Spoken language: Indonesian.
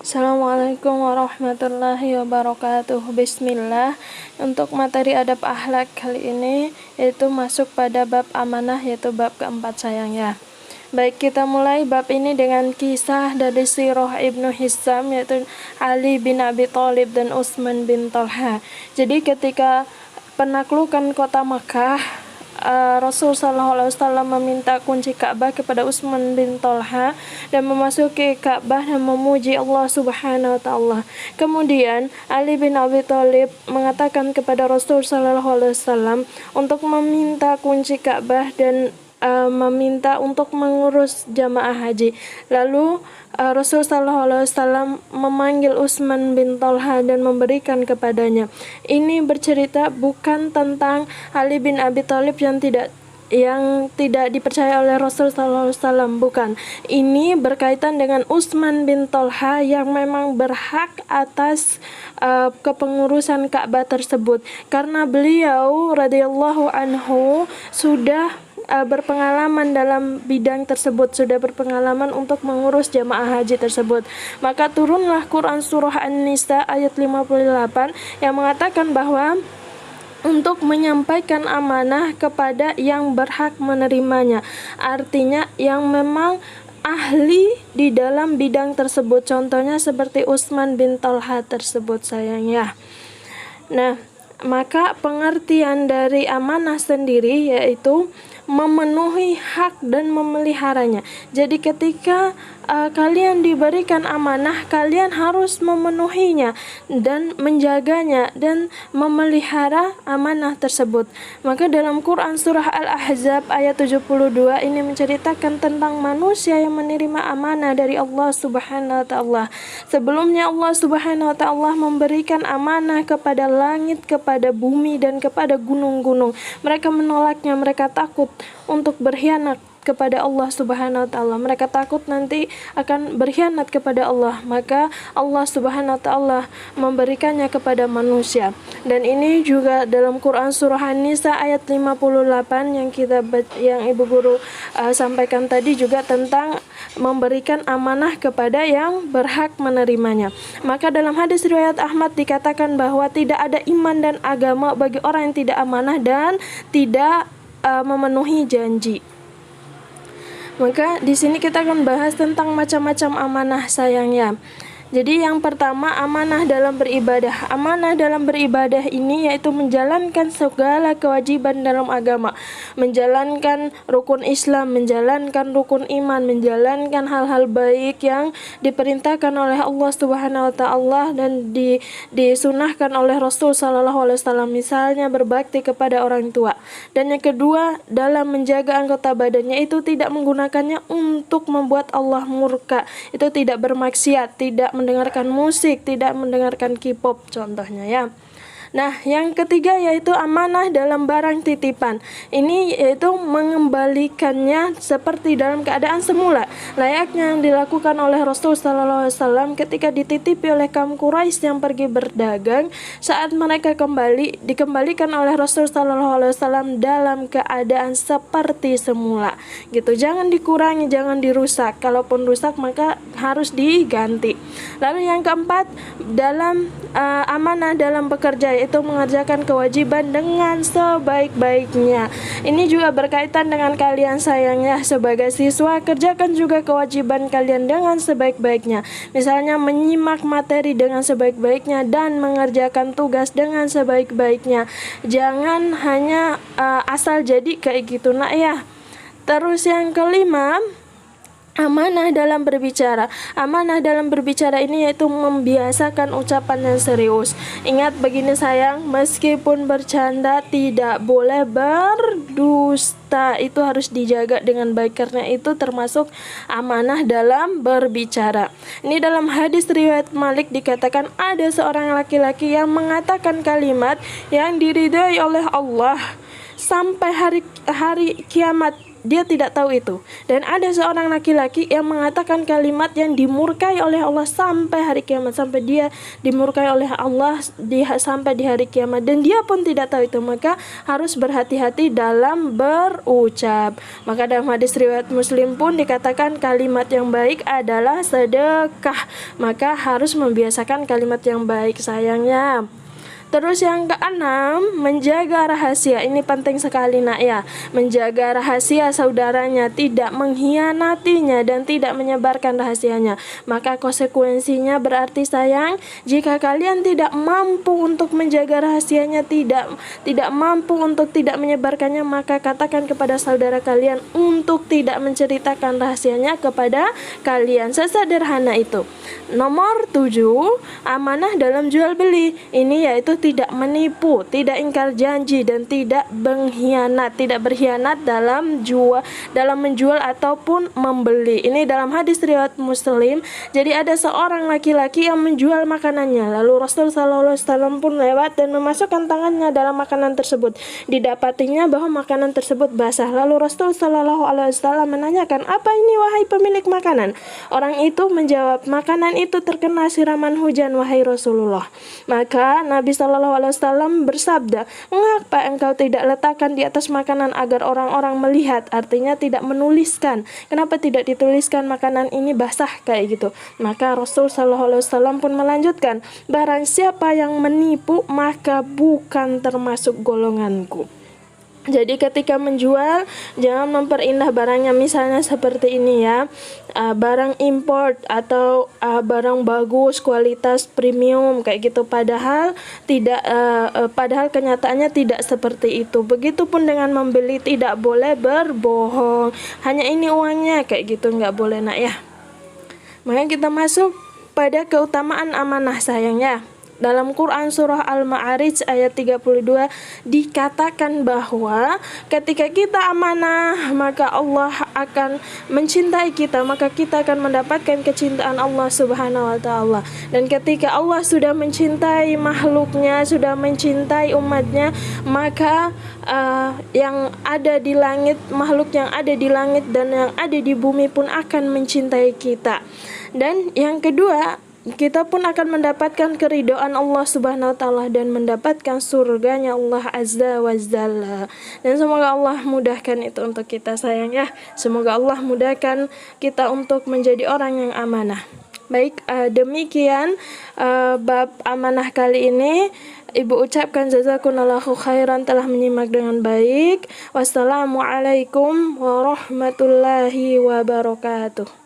Assalamualaikum warahmatullahi wabarakatuh. Bismillah. Untuk materi adab akhlak kali ini yaitu masuk pada bab amanah, yaitu bab keempat sayang ya. Baik, kita mulai bab ini dengan kisah dari sirah Ibnu Hisham, yaitu Ali bin Abi Thalib dan Utsman bin Talha. Jadi ketika penaklukan kota Makkah, Rasul SAW meminta kunci Ka'bah kepada Utsman bin Talha dan memasuki Ka'bah dan memuji Allah Subhanahu wa taala. Kemudian Ali bin Abi Thalib mengatakan kepada Rasul SAW untuk meminta kunci Ka'bah dan meminta untuk mengurus jamaah haji. Lalu Rasul SAW memanggil Utsman bin Talha dan memberikan kepadanya. Ini bercerita bukan tentang Ali bin Abi Thalib yang tidak dipercaya oleh Rasul SAW, bukan. Ini berkaitan dengan Utsman bin Talha yang memang berhak atas kepengurusan Ka'bah tersebut, karena beliau radhiyallahu anhu sudah berpengalaman dalam bidang tersebut, sudah berpengalaman untuk mengurus jamaah haji tersebut. Maka turunlah Quran surah An-Nisa ayat 58 yang mengatakan bahwa untuk menyampaikan amanah kepada yang berhak menerimanya, artinya yang memang ahli di dalam bidang tersebut, contohnya seperti Utsman bin Talha tersebut sayang ya. Nah, maka pengertian dari amanah sendiri yaitu memenuhi hak dan memeliharanya. Jadi ketika kalian diberikan amanah, kalian harus memenuhinya dan menjaganya dan memelihara amanah tersebut. Maka dalam Quran surah Al-Ahzab ayat 72 ini menceritakan tentang manusia yang menerima amanah dari Allah Subhanahu wa taala. Sebelumnya Allah Subhanahu wa taala memberikan amanah kepada langit, kepada bumi dan kepada gunung-gunung. Mereka menolaknya, mereka takut untuk berkhianat kepada Allah Subhanahu wa taala. Mereka takut nanti akan berkhianat kepada Allah, maka Allah Subhanahu wa taala memberikannya kepada manusia. Dan ini juga dalam Quran surah An-Nisa ayat 58 yang Ibu Guru sampaikan tadi juga tentang memberikan amanah kepada yang berhak menerimanya. Maka dalam hadis riwayat Ahmad dikatakan bahwa tidak ada iman dan agama bagi orang yang tidak amanah dan tidak memenuhi janji. Maka di sini kita akan bahas tentang macam-macam amanah sayangnya. Jadi yang pertama, amanah dalam beribadah. Amanah dalam beribadah ini yaitu menjalankan segala kewajiban dalam agama, menjalankan rukun Islam, menjalankan rukun iman, menjalankan hal-hal baik yang diperintahkan oleh Allah Subhanahu wa taala dan disunahkan oleh Rasul sallallahu alaihi wasallam, misalnya berbakti kepada orang tua. Dan yang kedua, dalam menjaga anggota badannya itu tidak menggunakannya untuk membuat Allah murka. Itu tidak bermaksiat, tidak mendengarkan musik, tidak mendengarkan K-pop contohnya ya. Nah, yang ketiga yaitu amanah dalam barang titipan. Ini yaitu mengembalikannya seperti dalam keadaan semula, layaknya yang dilakukan oleh Rasul sallallahu alaihi wasallam ketika dititipi oleh kaum Quraisy yang pergi berdagang. Saat mereka kembali, dikembalikan oleh Rasul sallallahu alaihi wasallam dalam keadaan seperti semula. Gitu. Jangan dikurangi, jangan dirusak. Kalaupun rusak maka harus diganti. Lalu yang keempat, dalam amanah dalam bekerja, itu mengerjakan kewajiban dengan sebaik-baiknya. Ini juga berkaitan dengan kalian sayangnya sebagai siswa, kerjakan juga kewajiban kalian dengan sebaik-baiknya. Misalnya menyimak materi dengan sebaik-baiknya dan mengerjakan tugas dengan sebaik-baiknya. Jangan hanya asal jadi kayak gitu nak ya. Terus yang kelima, amanah dalam berbicara. Amanah dalam berbicara ini yaitu membiasakan ucapan yang serius. Ingat begini sayang, meskipun bercanda tidak boleh berdusta. Itu harus dijaga dengan baik karena itu termasuk amanah dalam berbicara. Ini dalam hadis riwayat Malik dikatakan ada seorang laki-laki yang mengatakan kalimat yang diridhai oleh Allah sampai hari kiamat dia tidak tahu itu. Dan ada seorang laki-laki yang mengatakan kalimat yang dimurkai oleh Allah sampai hari kiamat, sampai dia dimurkai oleh Allah sampai di hari kiamat, dan dia pun tidak tahu itu. Maka harus berhati-hati dalam berucap. Maka dalam hadis riwayat Muslim pun dikatakan kalimat yang baik adalah sedekah. Maka harus membiasakan kalimat yang baik, sayangnya. Terus yang keenam, menjaga rahasia. Ini penting sekali nak ya. Menjaga rahasia saudaranya, tidak mengkhianatinya dan tidak menyebarkan rahasianya. Maka konsekuensinya berarti sayang, jika kalian tidak mampu untuk menjaga rahasianya, tidak mampu untuk tidak menyebarkannya, maka katakan kepada saudara kalian untuk tidak menceritakan rahasianya kepada kalian. Sesederhana itu. Nomor 7, amanah dalam jual beli. Ini yaitu tidak menipu, tidak ingkar janji, dan tidak berkhianat dalam menjual ataupun membeli. Ini dalam hadis riwayat Muslim. Jadi ada seorang laki-laki yang menjual makanannya, lalu Rasul SAW pun lewat dan memasukkan tangannya dalam makanan tersebut. Didapatinya bahwa makanan tersebut basah. Lalu Rasul SAW menanyakan, "Apa ini wahai pemilik makanan?" Orang itu menjawab, "Makanan itu terkena siraman hujan wahai Rasulullah." Maka Nabi SAW bersabda, "Mengapa engkau tidak letakkan di atas makanan agar orang-orang melihat?" Artinya tidak menuliskan. Kenapa tidak dituliskan makanan ini basah kayak gitu? Maka Rasul SAW pun melanjutkan, "Barang siapa yang menipu maka bukan termasuk golonganku." Jadi ketika menjual, jangan memperindah barangnya. Misalnya seperti ini ya, barang import atau barang bagus, kualitas premium kayak gitu. Padahal padahal kenyataannya tidak seperti itu. Begitupun dengan membeli, tidak boleh berbohong. Hanya ini uangnya kayak gitu, nggak boleh nak ya. Maka kita masuk pada keutamaan amanah sayangnya. Dalam Quran surah Al-Ma'arij ayat 32 dikatakan bahwa ketika kita amanah maka Allah akan mencintai kita, maka kita akan mendapatkan kecintaan Allah Subhanahu wa taala. Dan ketika Allah sudah mencintai makhluknya, sudah mencintai umatnya, maka yang ada di langit, makhluk yang ada di langit dan yang ada di bumi pun akan mencintai kita. Dan yang kedua, kita pun akan mendapatkan keridhaan Allah Subhanahu wa taala dan mendapatkan surganya Allah Azza wa Jalla. Dan semoga Allah mudahkan itu untuk kita sayang ya. Semoga Allah mudahkan kita untuk menjadi orang yang amanah. Baik, demikian bab amanah kali ini. Ibu ucapkan jazakumullahu khairan telah menyimak dengan baik. Wassalamualaikum warahmatullahi wabarakatuh.